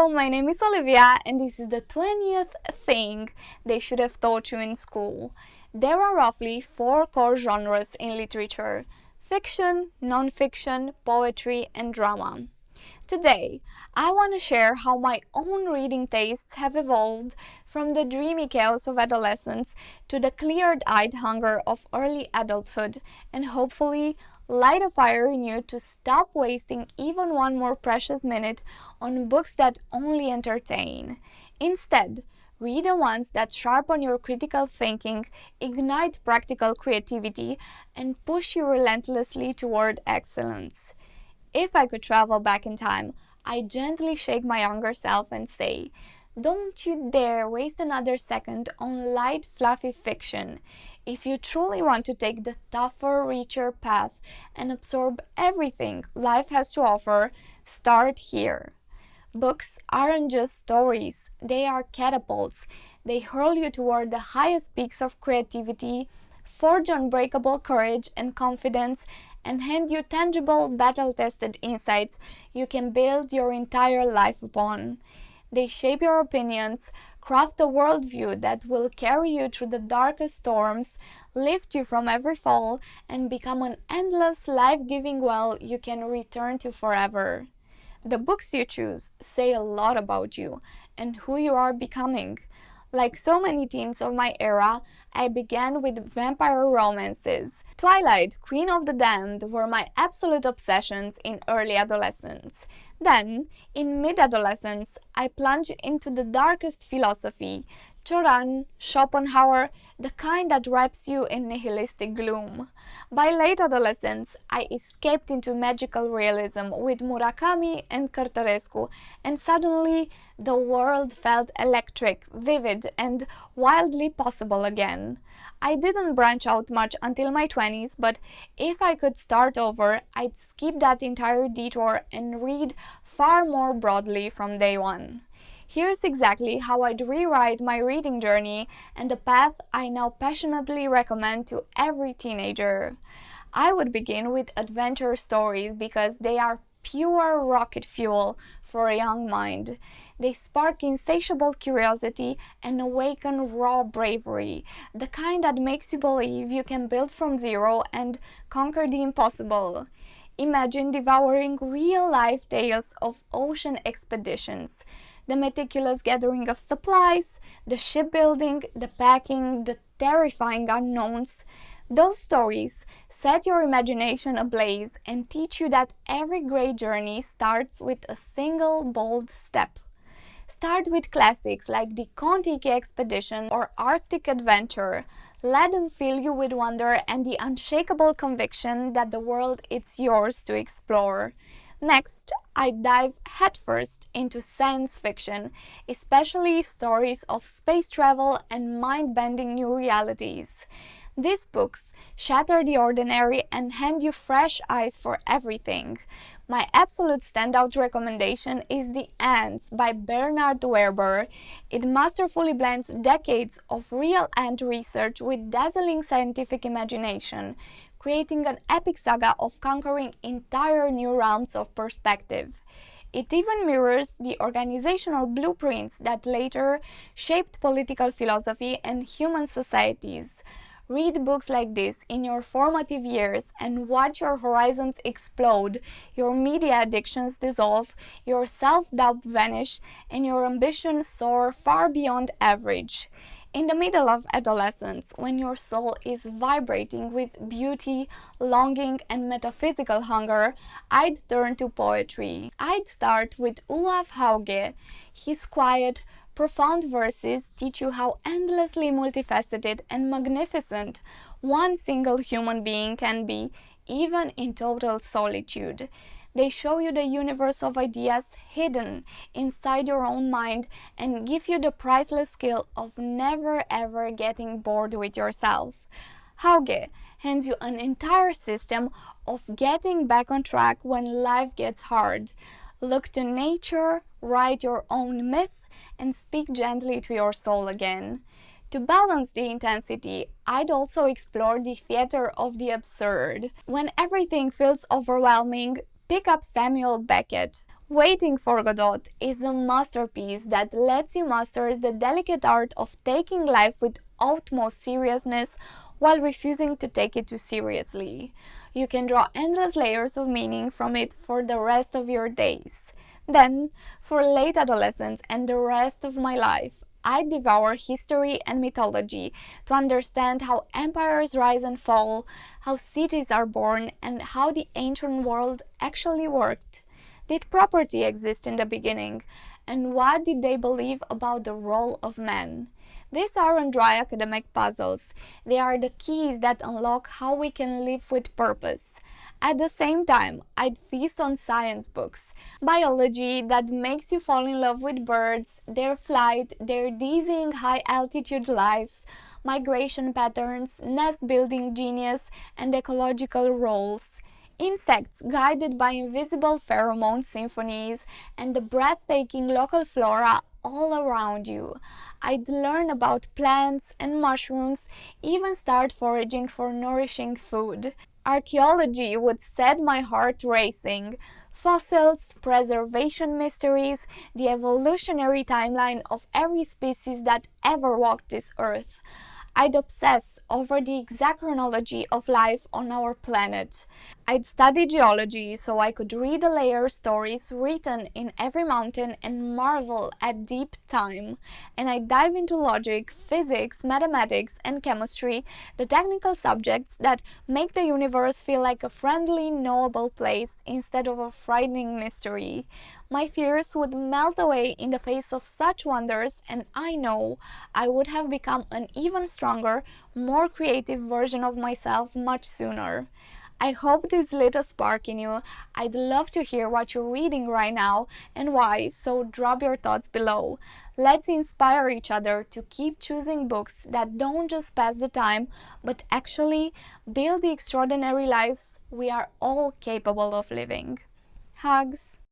Hello, my name is Olivia, and this is the 20th thing they should have taught you in school. There are roughly 4 core genres in literature: fiction, non-fiction, poetry, and drama. Today, I want to share how my own reading tastes have evolved from the dreamy chaos of adolescence to the clear-eyed hunger of early adulthood, and hopefully light a fire in you to stop wasting even one more precious minute on books that only entertain. Instead, read the ones that sharpen your critical thinking, ignite practical creativity, and push you relentlessly toward excellence. If I could travel back in time, I'd gently shake my younger self and say, don't you dare waste another second on light, fluffy fiction. If you truly want to take the tougher, richer path and absorb everything life has to offer, start here. Books aren't just stories, they are catapults. They hurl you toward the highest peaks of creativity, forge unbreakable courage and confidence, and hand you tangible, battle-tested insights you can build your entire life upon. They shape your opinions, craft a worldview that will carry you through the darkest storms, lift you from every fall, and become an endless, life-giving well you can return to forever. The books you choose say a lot about you and who you are becoming. Like so many teens of my era, I began with vampire romances. Twilight, Queen of the Damned were my absolute obsessions in early adolescence. Then, in mid-adolescence, I plunged into the darkest philosophy, Choran, Schopenhauer, the kind that wraps you in nihilistic gloom. By late adolescence, I escaped into magical realism with Murakami and Cărtărescu, and suddenly the world felt electric, vivid, and wildly possible again. I didn't branch out much until my 20s, but if I could start over, I'd skip that entire detour and read far more broadly from day one. Here's exactly how I'd rewrite my reading journey and the path I now passionately recommend to every teenager. I would begin with adventure stories because they are pure rocket fuel for a young mind. They spark insatiable curiosity and awaken raw bravery, the kind that makes you believe you can build from zero and conquer the impossible. Imagine devouring real-life tales of ocean expeditions, the meticulous gathering of supplies, the shipbuilding, the packing, the terrifying unknowns. Those stories set your imagination ablaze and teach you that every great journey starts with a single bold step. Start with classics like the Kon-Tiki Expedition or Arctic Adventure. Let them fill you with wonder and the unshakable conviction that the world is yours to explore. Next, I dive headfirst into science fiction, especially stories of space travel and mind-bending new realities. These books shatter the ordinary and hand you fresh eyes for everything. My absolute standout recommendation is The Ants by Bernard Werber. It masterfully blends decades of real ant research with dazzling scientific imagination, creating an epic saga of conquering entire new realms of perspective. It even mirrors the organizational blueprints that later shaped political philosophy and human societies. Read books like this in your formative years and watch your horizons explode, your media addictions dissolve, your self-doubt vanish, and your ambition soar far beyond average. In the middle of adolescence, when your soul is vibrating with beauty, longing, and metaphysical hunger, I'd turn to poetry. I'd start with Olav Hauge. His quiet, profound verses teach you how endlessly multifaceted and magnificent one single human being can be, even in total solitude. They show you the universe of ideas hidden inside your own mind and give you the priceless skill of never ever getting bored with yourself. Hauge hands you an entire system of getting back on track when life gets hard. Look to nature, write your own myth, and speak gently to your soul again. To balance the intensity, I'd also explore the theater of the absurd. When everything feels overwhelming, pick up Samuel Beckett. Waiting for Godot is a masterpiece that lets you master the delicate art of taking life with utmost seriousness while refusing to take it too seriously. You can draw endless layers of meaning from it for the rest of your days. Then, for late adolescence and the rest of my life, I devour history and mythology to understand how empires rise and fall, how cities are born, and how the ancient world actually worked. Did property exist in the beginning? And what did they believe about the role of man? These aren't dry academic puzzles. They are the keys that unlock how we can live with purpose. At the same time, I'd feast on science books. Biology that makes you fall in love with birds, their flight, their dizzying high altitude lives, migration patterns, nest building genius, and ecological roles. Insects guided by invisible pheromone symphonies and the breathtaking local flora all around you. I'd learn about plants and mushrooms, even start foraging for nourishing food. Archeology would set my heart racing. Fossils, preservation mysteries, the evolutionary timeline of every species that ever walked this earth. I'd obsess over the exact chronology of life on our planet. I'd study geology so I could read the layer stories written in every mountain and marvel at deep time. And I'd dive into logic, physics, mathematics, and chemistry, the technical subjects that make the universe feel like a friendly, knowable place instead of a frightening mystery. My fears would melt away in the face of such wonders, and I know I would have become an even stronger, more creative version of myself much sooner. I hope this lit a spark in you. I'd love to hear what you're reading right now and why, so drop your thoughts below. Let's inspire each other to keep choosing books that don't just pass the time, but actually build the extraordinary lives we are all capable of living. Hugs!